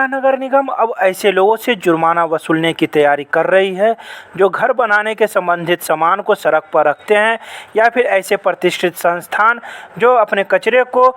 दरभंगा नगर निगम अब ऐसे लोगों से जुर्माना वसूलने की तैयारी कर रही है जो घर बनाने के संबंधित सामान को सड़क पर रखते हैं या फिर ऐसे प्रतिष्ठित संस्थान जो अपने कचरे को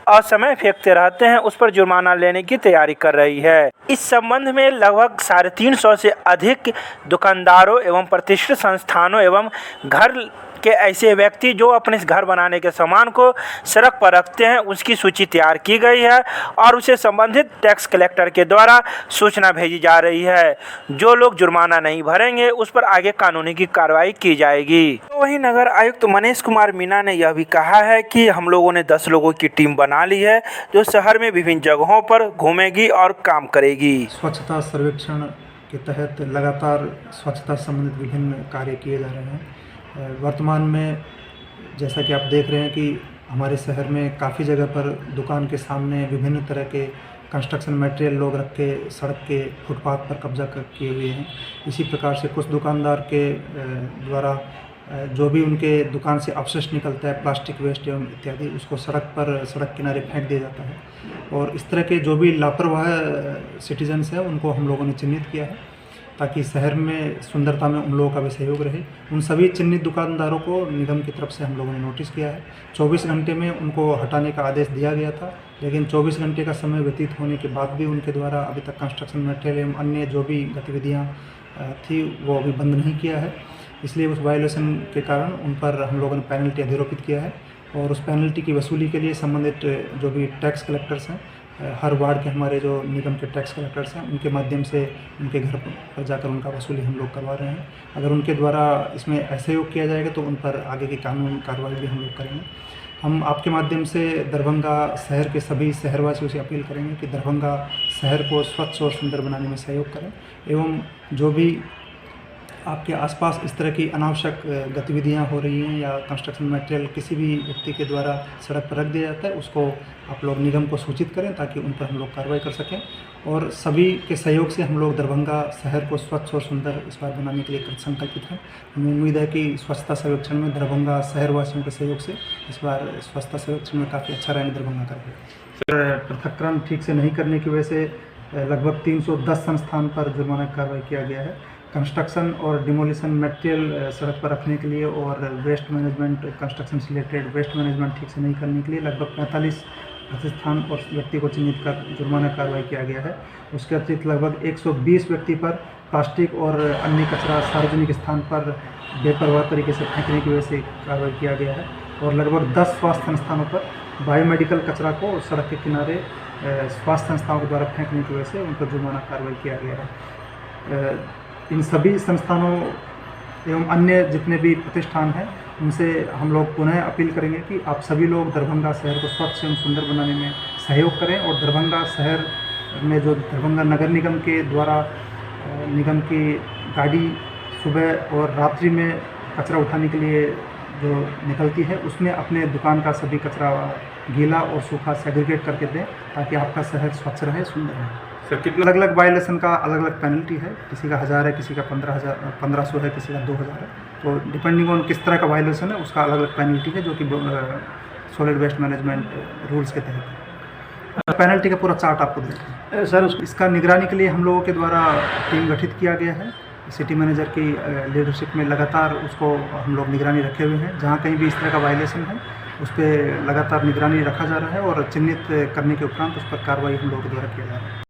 असमय फेंकते रहते हैं, उस पर जुर्माना लेने की तैयारी कर रही है। इस संबंध में लगभग 350 से अधिक दुकानदारों एवं प्रतिष्ठित संस्थानों एवं घर के ऐसे व्यक्ति जो अपने घर बनाने के सामान को सड़क पर रखते हैं, उसकी सूची तैयार की गई है और उसे संबंधित टैक्स कलेक्टर के द्वारा सूचना भेजी जा रही है। जो लोग जुर्माना नहीं भरेंगे उस पर आगे कानूनी की कार्रवाई की जाएगी। तो वहीं नगर आयुक्त मनीष कुमार मीणा ने यह भी कहा है कि हम लोगों ने 10 लोगों की टीम बना ली है जो शहर में विभिन्न जगहों पर घूमेगी और काम करेगी। स्वच्छता सर्वेक्षण के तहत लगातार स्वच्छता संबंधित विभिन्न कार्य किए जा रहे हैं। वर्तमान में जैसा कि आप देख रहे हैं कि हमारे शहर में काफ़ी जगह पर दुकान के सामने विभिन्न तरह के कंस्ट्रक्शन मटेरियल लोग रख के सड़क के फुटपाथ पर कब्जा किए हुए हैं। इसी प्रकार से कुछ दुकानदार के द्वारा जो भी उनके दुकान से अवशिष्ट निकलता है, प्लास्टिक वेस्ट एवं इत्यादि, उसको सड़क किनारे फेंक दिया जाता है। और इस तरह के जो भी लापरवाह सिटीजन्स हैं उनको हम लोगों ने चिन्हित किया है ताकि शहर में सुंदरता में उन लोगों का भी सहयोग रहे। उन सभी चिन्हित दुकानदारों को निगम की तरफ से हम लोगों ने नोटिस किया है। 24 घंटे में उनको हटाने का आदेश दिया गया था, लेकिन 24 घंटे का समय व्यतीत होने के बाद भी उनके द्वारा अभी तक कंस्ट्रक्शन मटेरियल एवं अन्य जो भी गतिविधियाँ थी वो अभी बंद नहीं किया है। इसलिए उस वायलेशन के कारण उन पर हम लोगों ने पेनल्टी अधिरोपित किया है और उस पेनल्टी की वसूली के लिए संबंधित जो भी टैक्स कलेक्टर्स हैं, हर वार्ड के हमारे जो निगम के टैक्स कलेक्टर्स हैं, उनके माध्यम से उनके घर पर जाकर उनका वसूली हम लोग करवा रहे हैं। अगर उनके द्वारा इसमें असहयोग किया जाएगा तो उन पर आगे की कानूनी कार्रवाई भी हम लोग करेंगे। हम आपके माध्यम से दरभंगा शहर के सभी शहरवासियों से अपील करेंगे कि दरभंगा शहर को स्वच्छ और सुंदर बनाने में सहयोग करें एवं जो भी आपके आसपास इस तरह की अनावश्यक गतिविधियां हो रही हैं या कंस्ट्रक्शन मटेरियल किसी भी व्यक्ति के द्वारा सड़क पर रख दिया जाता है, उसको आप लोग निगम को सूचित करें ताकि उन पर हम लोग कार्रवाई कर सकें। और सभी के सहयोग से हम लोग दरभंगा शहर को स्वच्छ और सुंदर इस बार बनाने के लिए संकल्पित हैं। हमें उम्मीद है कि स्वच्छता सर्वेक्षण में दरभंगा शहरवासियों के सहयोग से इस बार स्वच्छता सर्वेक्षण में काफ़ी अच्छा रहेंगे दरभंगा का। पृथक्करण ठीक से नहीं करने की वजह से लगभग 310 संस्थान पर जुर्माना की कार्रवाई किया गया है। कंस्ट्रक्शन और डिमोलिशन मटेरियल सड़क पर रखने के लिए और वेस्ट मैनेजमेंट, कंस्ट्रक्शन से रिलेटेड वेस्ट मैनेजमेंट ठीक से नहीं करने के लिए लगभग 45 प्रतिष्ठान और व्यक्ति को चिन्हित कर जुर्माना कार्रवाई किया गया है। उसके अतिरिक्त लगभग 120 व्यक्ति पर प्लास्टिक और अन्य कचरा सार्वजनिक स्थान पर बेपरवाह तरीके से फेंकने की वजह से कार्रवाई किया गया है और लगभग 10 स्वास्थ्य संस्थानों पर बायोमेडिकल कचरा को सड़क के किनारे स्वास्थ्य संस्थाओं के द्वारा फेंकने की वजह से उन पर जुर्माना कार्रवाई किया गया है। इन सभी संस्थानों एवं अन्य जितने भी प्रतिष्ठान हैं उनसे हम लोग पुनः अपील करेंगे कि आप सभी लोग दरभंगा शहर को स्वच्छ एवं सुंदर बनाने में सहयोग करें और दरभंगा शहर में जो दरभंगा नगर निगम के द्वारा निगम की गाड़ी सुबह और रात्रि में कचरा उठाने के लिए जो निकलती है उसमें अपने दुकान का सभी कचरा गीला और सूखा सेग्रीगेट करके दें ताकि आपका शहर स्वच्छ रहे, सुंदर रहे। सर कितना अलग अलग वायलेशन का अलग अलग पेनल्टी है, किसी का 1000 है, किसी का 1500 है, किसी का 2000 है। तो डिपेंडिंग ऑन किस तरह का वायलेशन है उसका अलग अलग पेनल्टी है जो कि सॉलिड वेस्ट मैनेजमेंट रूल्स के तहत। पेनल्टी का पूरा चार्ट आपको देते हैं सर। इसका निगरानी के लिए हम लोगों के द्वारा टीम गठित किया गया है। सिटी मैनेजर की लीडरशिप में लगातार उसको हम लोग निगरानी रखे हुए हैं। जहाँ कहीं भी इस तरह का वायलेशन है उस पर लगातार निगरानी रखा जा रहा है और चिन्हित करने के उपरांत उस पर कार्रवाई हम लोगों के द्वारा किया जा रहा है।